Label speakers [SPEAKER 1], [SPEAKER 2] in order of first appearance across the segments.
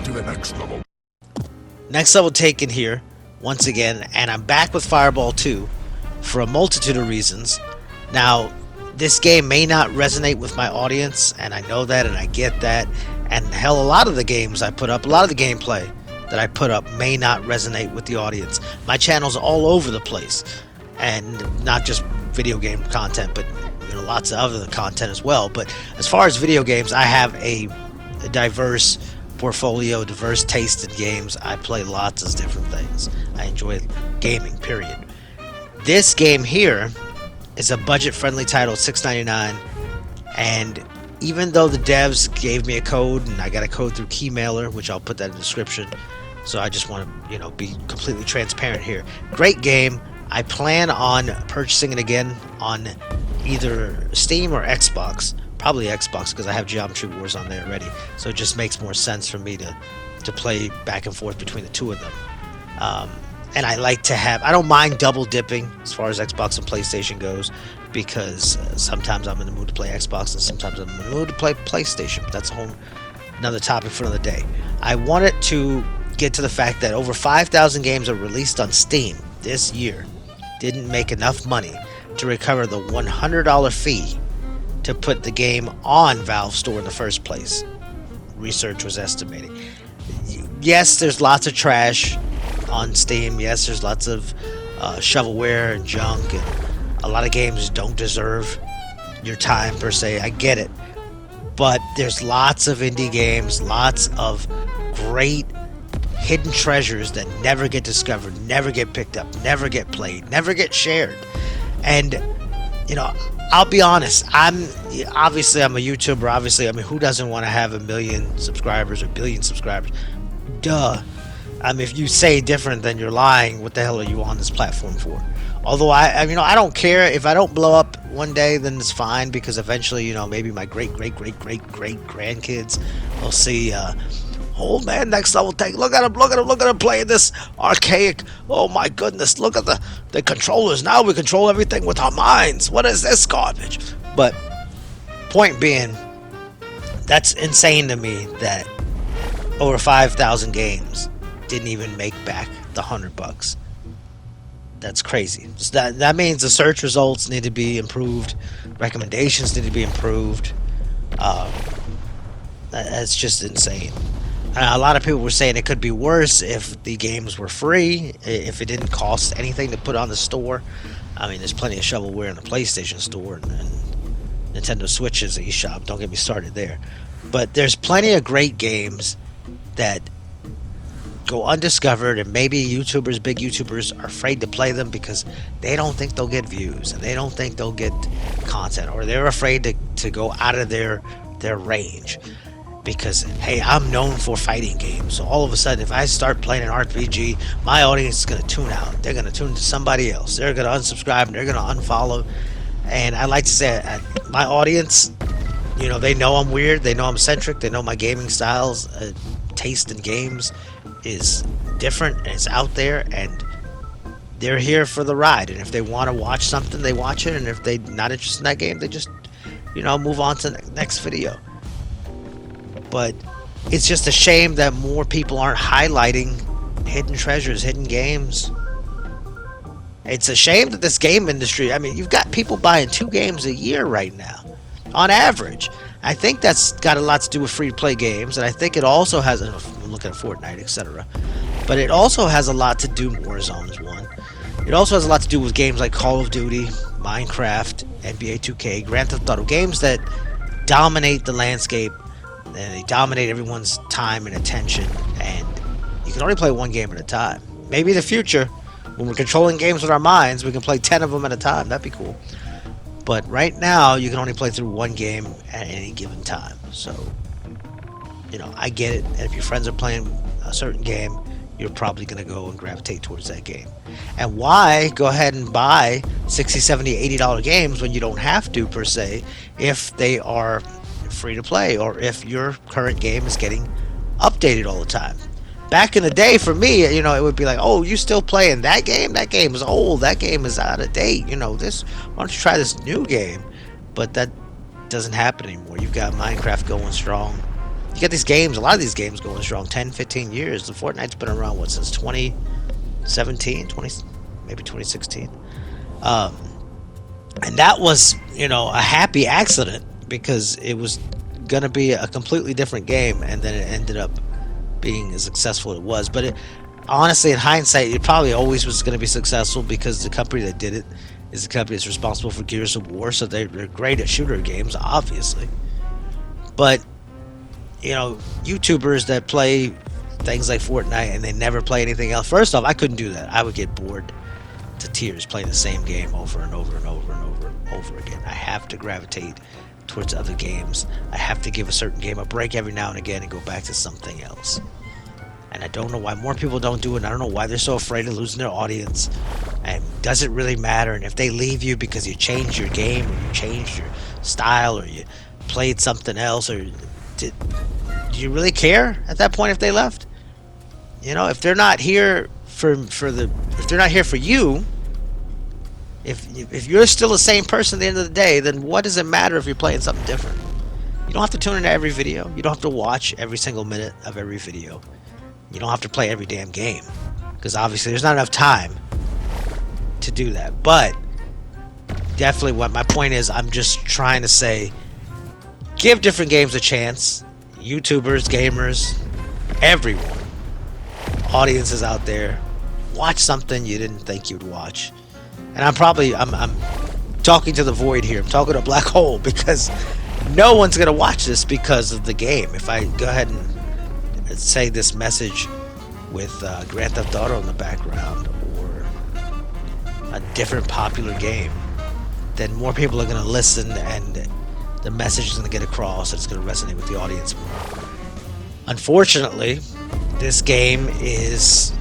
[SPEAKER 1] to the next level.
[SPEAKER 2] Next level taken here, once again, and I'm back with Fireball 2 for a multitude of reasons. Now, this game may not resonate with my audience, and I know that, and I get that. And hell, a lot of the games I put up, a lot of the gameplay that I put up may not resonate with the audience. My channel's all over the place, and not just video game content, but lots of other content as well. But as far as video games, I have a diverse portfolio, diverse taste in games. I play lots of different things. I enjoy gaming, period. This game here is a budget-friendly title, $6.99, and even though the devs gave me a code, and I got a code through Keymailer, which I'll put that in the description, so I just want to, be completely transparent here. Great game. I plan on purchasing it again on either Steam or Xbox. Probably Xbox, because I have Geometry Wars on there already, so it just makes more sense for me to play back and forth between the two of them. And I like to have, I don't mind double dipping as far as Xbox and PlayStation goes, because sometimes I'm in the mood to play Xbox and sometimes I'm in the mood to play PlayStation. But that's another topic for another day. I wanted to get to the fact that over 5,000 games are released on Steam this year didn't make enough money to recover the $100 fee to put the game on Valve Store in the first place. Research was estimating. Yes, there's lots of trash on Steam. Yes, there's lots of shovelware and junk, and a lot of games don't deserve your time per se. I get it, but there's lots of indie games, lots of great hidden treasures that never get discovered, never get picked up, never get played, never get shared. And I'll be honest, I'm a YouTuber. Obviously, who doesn't want to have 1 million subscribers or 1 billion subscribers? Duh. If you say different, then you're lying. What the hell are you on this platform for? Although I don't care if I don't blow up one day, then it's fine, because eventually, maybe my great grandkids will see. Oh man, next level take. Look at him playing this archaic. Oh my goodness, look at the controllers. Now we control everything with our minds. What is this garbage? But point being, that's insane to me that over 5,000 games didn't even make back the $100. That's crazy. That means the search results need to be improved, recommendations need to be improved. That's just insane. A lot of people were saying it could be worse if the games were free, if it didn't cost anything to put on the store. There's plenty of shovelware in the PlayStation Store, and Nintendo Switch's eShop. Don't get me started there. But there's plenty of great games that go undiscovered, and maybe big YouTubers are afraid to play them because they don't think they'll get views, and they don't think they'll get content, or they're afraid to go out of their range. Because, hey, I'm known for fighting games, so all of a sudden, if I start playing an RPG, my audience is going to tune out. They're going to tune to somebody else. They're going to unsubscribe, and they're going to unfollow. And I like to say, my audience, they know I'm weird, they know I'm eccentric, they know my gaming styles, taste in games is different, and it's out there, and they're here for the ride. And if they want to watch something, they watch it, and if they're not interested in that game, they just, move on to the next video. But it's just a shame that more people aren't highlighting hidden treasures, hidden games. It's a shame that this game industry, you've got people buying 2 games a year right now, on average. I think that's got a lot to do with free-to-play games, and I think it also has, I'm looking at Fortnite, etc. But it also has a lot to do, Warzone is one. It also has a lot to do with games like Call of Duty, Minecraft, NBA 2K, Grand Theft Auto, games that dominate the landscape, and they dominate everyone's time and attention, and you can only play one game at a time. Maybe in the future, when we're controlling games with our minds, we can play 10 of them at a time. That'd be cool. But right now, you can only play through one game at any given time. So, I get it. And if your friends are playing a certain game, you're probably going to go and gravitate towards that game. And why go ahead and buy $60, $70, $80 games when you don't have to, per se, if they are free to play, or if your current game is getting updated all the time? Back in the day, for me, it would be like, oh, you still playing that game? That game is old. That game is out of date. Why don't you try this new game? But that doesn't happen anymore. You've got Minecraft going strong. You got these games, a lot of these games going strong, 10, 15 years. The Fortnite's been around, what, since 2017, 20, maybe 2016. Um, and that was, a happy accident because it was gonna be a completely different game, and then it ended up being as successful as it was. But honestly, in hindsight, it probably always was going to be successful because the company that did it is the company that's responsible for Gears of War, so they're great at shooter games, obviously. But YouTubers that play things like Fortnite and they never play anything else. First off, I couldn't do that. I would get bored to tears playing the same game over and over and over and over and over again. I have to gravitate towards other games. I have to give a certain game a break every now and again and go back to something else. And I don't know why more people don't do it. And I don't know why they're so afraid of losing their audience. And does it really matter? And if they leave you because you changed your game, or you changed your style, or you played something else, or do you really care at that point if they left? If they're not here if they're not here for you, if you're still the same person at the end of the day, then what does it matter if you're playing something different? You don't have to tune into every video. You don't have to watch every single minute of every video. You don't have to play every damn game, because obviously there's not enough time to do that. But definitely, what my point is, I'm just trying to say, give different games a chance. YouTubers, gamers, everyone, audiences out there, watch something you didn't think you'd watch. And I'm talking to the void here. I'm talking to a black hole, because no one's gonna watch this because of the game. If I go ahead and say this message with Grand Theft Auto in the background, or a different popular game, then more people are going to listen, and the message is going to get across, and it's going to resonate with the audience more. Unfortunately, this game is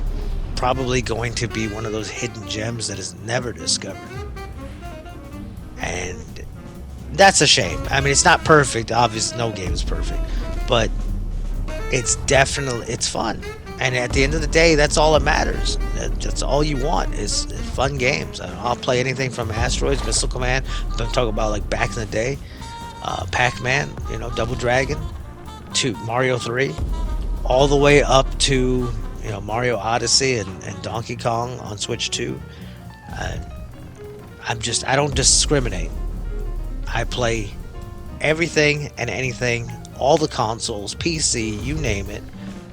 [SPEAKER 2] probably going to be one of those hidden gems that is never discovered, and that's a shame. I mean, it's not perfect. Obviously, no game is perfect, but it's fun, and at the end of the day, that's all that matters. That's all you want is fun games. I'll play anything from Asteroids, Missile Command. I'm talking about like back in the day, Pac-Man, Double Dragon, to Mario 3, all the way up to Mario Odyssey and Donkey Kong on Switch 2. I don't discriminate. I play everything and anything, all the consoles, PC, you name it,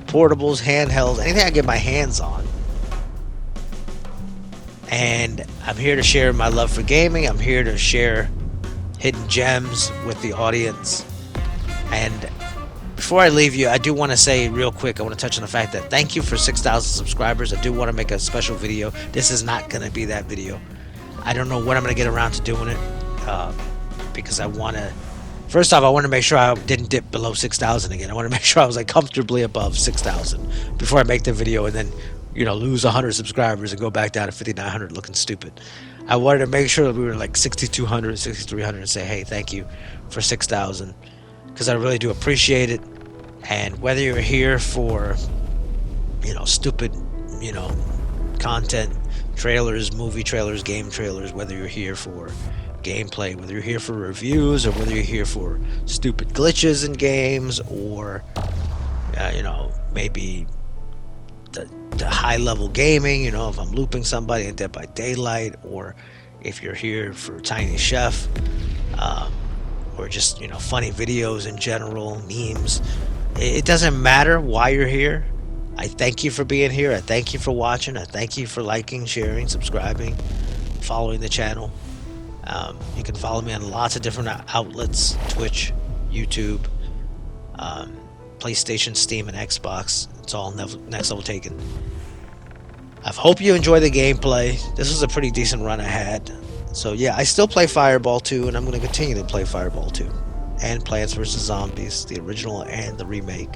[SPEAKER 2] portables, handhelds, anything I get my hands on. And I'm here to share my love for gaming. I'm here to share hidden gems with the audience. And before I leave you, I do want to say real quick, I want to touch on the fact that thank you for 6,000 subscribers. I do want to make a special video. This is not going to be that video. I don't know when I'm going to get around to doing it, because I want to, first off, I want to make sure I didn't dip below 6,000 again. I want to make sure I was like comfortably above 6,000 before I make the video, and then lose 100 subscribers and go back down to 5,900 looking stupid. I wanted to make sure that we were like 6,200, 6,300 and say, hey, thank you for 6,000, because I really do appreciate it. And whether you're here for stupid content, trailers, movie trailers, game trailers, whether you're here for gameplay, whether you're here for reviews, or whether you're here for stupid glitches in games, or maybe the high level gaming, if I'm looping somebody in Dead by Daylight, or if you're here for Tiny Chef, or just funny videos in general, memes. It doesn't matter why you're here. I thank you for being here. I thank you for watching. I thank you for liking, sharing, subscribing, following the channel. You can follow me on lots of different outlets: Twitch, YouTube, PlayStation, Steam, and Xbox. It's all Next Level Taken. I hope you enjoy the gameplay. This was a pretty decent run I had. So yeah, I still play Fireball 2, and I'm going to continue to play Fireball 2. And Plants vs. Zombies, the original and the remake.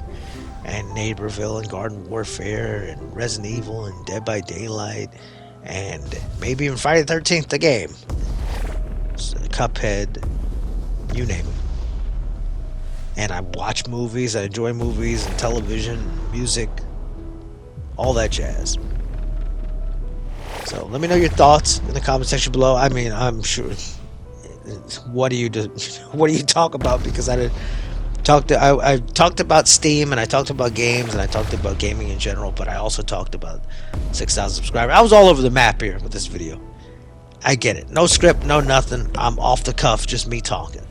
[SPEAKER 2] And Neighborville, and Garden Warfare, and Resident Evil, and Dead by Daylight. And maybe even Friday the 13th, the game. Cuphead, you name it. And I watch movies, I enjoy movies and television, music, all that jazz. So let me know your thoughts in the comment section below. I mean, I'm sure, what do you talk about? Because I talked about Steam, and I talked about games, and I talked about gaming in general, but I also talked about 6,000 subscribers. I was all over the map here with this video. I get it. No script, no nothing. I'm off the cuff, just me talking.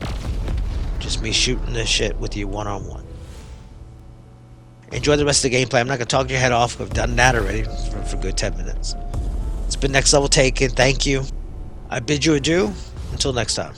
[SPEAKER 2] Just me shooting this shit with you one on one. Enjoy the rest of the gameplay. I'm not going to talk your head off. I've done that already for a good 10 minutes. It's been Next Level Taken. Thank you. I bid you adieu. Until next time.